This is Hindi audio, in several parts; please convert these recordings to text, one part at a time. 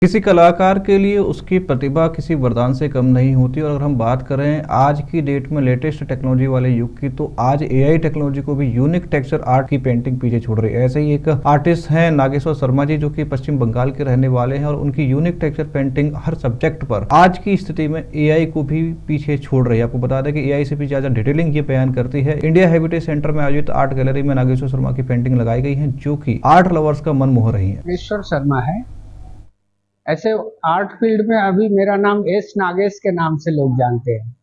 किसी कलाकार के लिए उसकी प्रतिभा किसी वरदान से कम नहीं होती। और अगर हम बात करें आज की डेट में लेटेस्ट टेक्नोलॉजी वाले युग की, तो आज एआई टेक्नोलॉजी को भी यूनिक टेक्सचर आर्ट की पेंटिंग पीछे छोड़ रही है। ऐसे ही एक आर्टिस्ट हैं नागेश्वर शर्मा जी, जो कि पश्चिम बंगाल के रहने वाले हैं, और उनकी यूनिक टेक्सचर पेंटिंग हर सब्जेक्ट पर आज की स्थिति में एआई को भी पीछे छोड़ रही है। आपको बता दें कि एआई से भी ज्यादा डिटेलिंग ये बयान करती है। इंडिया हेरिटेज सेंटर में आयोजित आर्ट गैलरी में नागेश्वर शर्मा की पेंटिंग लगाई गई है, जो की आर्ट लवर्स का मन मोह रही है। नागेश्वर शर्मा है। ऐसे आर्ट फील्ड में अभी मेरा नाम एस नागेश के नाम से लोग जानते हैं,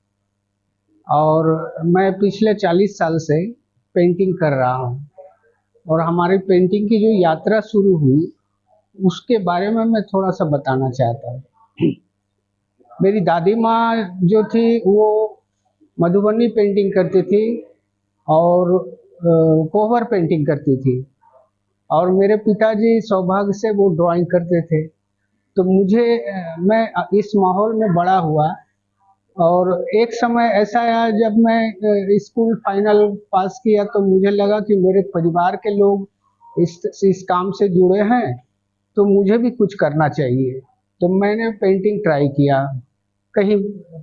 और मैं पिछले 40 साल से पेंटिंग कर रहा हूँ। और हमारी पेंटिंग की जो यात्रा शुरू हुई उसके बारे में मैं थोड़ा सा बताना चाहता हूँ। मेरी दादी माँ जो थी वो मधुबनी पेंटिंग करती थी और कोहबर पेंटिंग करती थी, और मेरे पिताजी सौभाग्य से वो ड्राइंग करते थे। तो मैं इस माहौल में बड़ा हुआ, और एक समय ऐसा आया जब मैं स्कूल फाइनल पास किया तो मुझे लगा कि मेरे परिवार के लोग इस काम से जुड़े हैं, तो मुझे भी कुछ करना चाहिए। तो मैंने पेंटिंग ट्राई किया। कहीं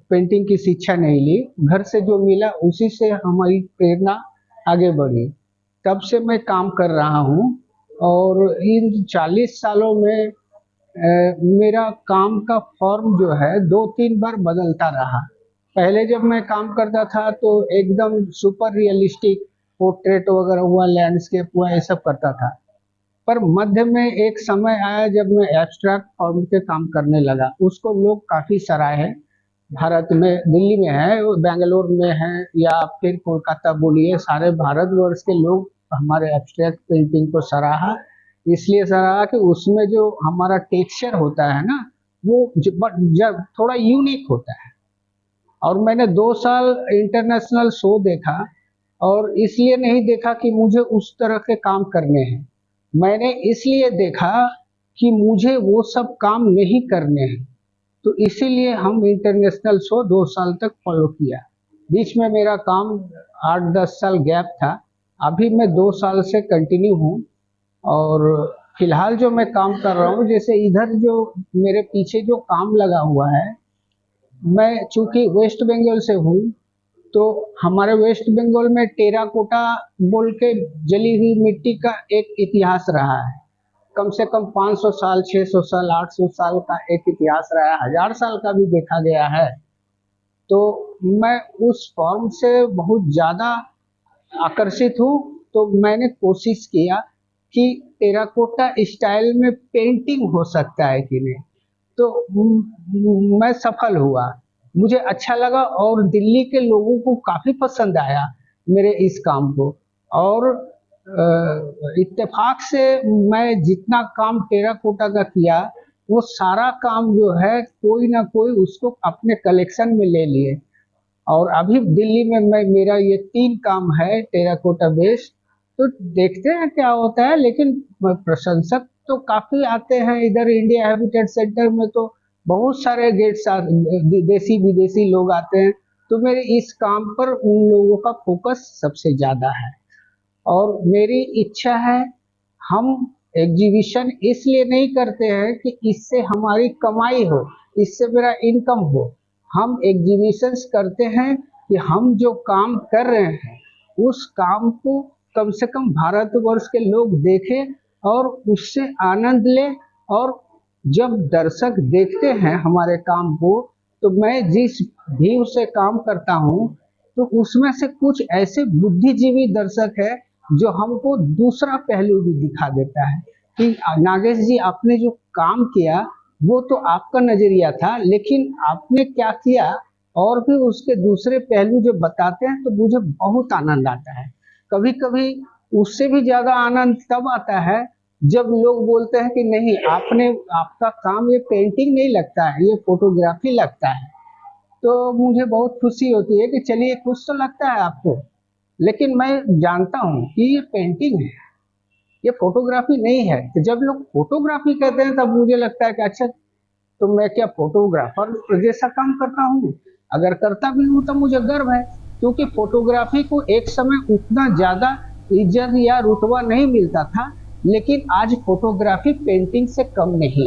पेंटिंग की शिक्षा नहीं ली, घर से जो मिला उसी से हमारी प्रेरणा आगे बढ़ी। तब से मैं काम कर रहा हूँ, और इन 40 सालों में मेरा काम का फॉर्म जो है 2-3 बार बदलता रहा। पहले जब मैं काम करता था तो एकदम सुपर रियलिस्टिक पोर्ट्रेट वगैरह हुआ, लैंडस्केप हुआ, ये सब करता था। पर मध्य में एक समय आया जब मैं एब्स्ट्रैक्ट फॉर्म के काम करने लगा। उसको लोग काफ़ी सराहे हैं। भारत में, दिल्ली में है, बेंगलोर में है, या फिर कोलकाता बोलिए, सारे भारतवर्ष के लोग हमारे एब्स्ट्रैक्ट पेंटिंग को सराहा। इसलिए सराहा कि उसमें जो हमारा टेक्सचर होता है ना, वो जब थोड़ा यूनिक होता है। और मैंने 2 साल इंटरनेशनल शो देखा, और इसलिए नहीं देखा कि मुझे उस तरह के काम करने हैं। मैंने इसलिए देखा कि मुझे वो सब काम नहीं करने हैं। तो इसीलिए हम इंटरनेशनल शो 2 साल तक फॉलो किया। बीच में मेरा काम 8-10 साल गैप था। अभी मैं 2 साल से कंटिन्यू हूँ। और फिलहाल जो मैं काम कर रहा हूँ, जैसे इधर जो मेरे पीछे जो काम लगा हुआ है, मैं चूंकि वेस्ट बंगाल से हूँ, तो हमारे वेस्ट बंगाल में टेराकोटा बोल के जली हुई मिट्टी का एक इतिहास रहा है। कम से कम 500 साल, 600 साल, 800 साल का एक इतिहास रहा है। 1000 साल का भी देखा गया है। तो मैं उस फॉर्म से बहुत ज़्यादा आकर्षित हूँ। तो मैंने कोशिश किया कि टेराकोटा स्टाइल में पेंटिंग हो सकता है कि नहीं। तो मैं सफल हुआ, मुझे अच्छा लगा, और दिल्ली के लोगों को काफ़ी पसंद आया मेरे इस काम को। और इत्तेफाक से मैं जितना काम टेराकोटा का किया, वो सारा काम जो है कोई ना कोई उसको अपने कलेक्शन में ले लिए। और अभी दिल्ली में मेरा ये 3 काम है टेराकोटा बेस्ड। तो देखते हैं क्या होता है, लेकिन प्रशंसक तो काफी आते हैं इधर। इंडिया हैबिटेट सेंटर में तो बहुत सारे देसी विदेशी लोग आते हैं। तो मेरे इस काम पर उन लोगों का फोकस सबसे ज्यादा है, और मेरी इच्छा है, हम एग्जीबिशन इसलिए नहीं करते हैं कि इससे हमारी कमाई हो, इससे मेरा इनकम हो। हम एग्जीबिशंस करते हैं कि हम जो काम कर रहे हैं उस काम को कम से कम भारतवर्ष के लोग देखें और उससे आनंद लें। और जब दर्शक देखते हैं हमारे काम को, तो मैं जिस व्यू से काम करता हूँ, तो उसमें से कुछ ऐसे बुद्धिजीवी दर्शक है जो हमको दूसरा पहलू भी दिखा देता है कि नागेश जी, आपने जो काम किया वो तो आपका नजरिया था, लेकिन आपने क्या किया, और भी उसके दूसरे पहलू जो बताते हैं, तो मुझे बहुत आनंद आता है। कभी कभी उससे भी ज्यादा आनंद तब आता है जब लोग बोलते हैं कि नहीं, आपका काम ये पेंटिंग नहीं लगता है, ये फोटोग्राफी लगता है। तो मुझे बहुत खुशी होती है कि चलिए कुछ तो लगता है आपको, लेकिन मैं जानता हूँ कि ये पेंटिंग है, ये फोटोग्राफी नहीं है। तो जब लोग फोटोग्राफी कहते हैं तब मुझे लगता है कि अच्छा, तो मैं क्या फोटोग्राफर जैसा काम करता हूँ? अगर करता भी हूँ तो मुझे गर्व है, क्योंकि फोटोग्राफी को एक समय उतना ज्यादा इज्जत या रुतबा नहीं मिलता था, लेकिन आज फोटोग्राफी पेंटिंग से कम नहीं।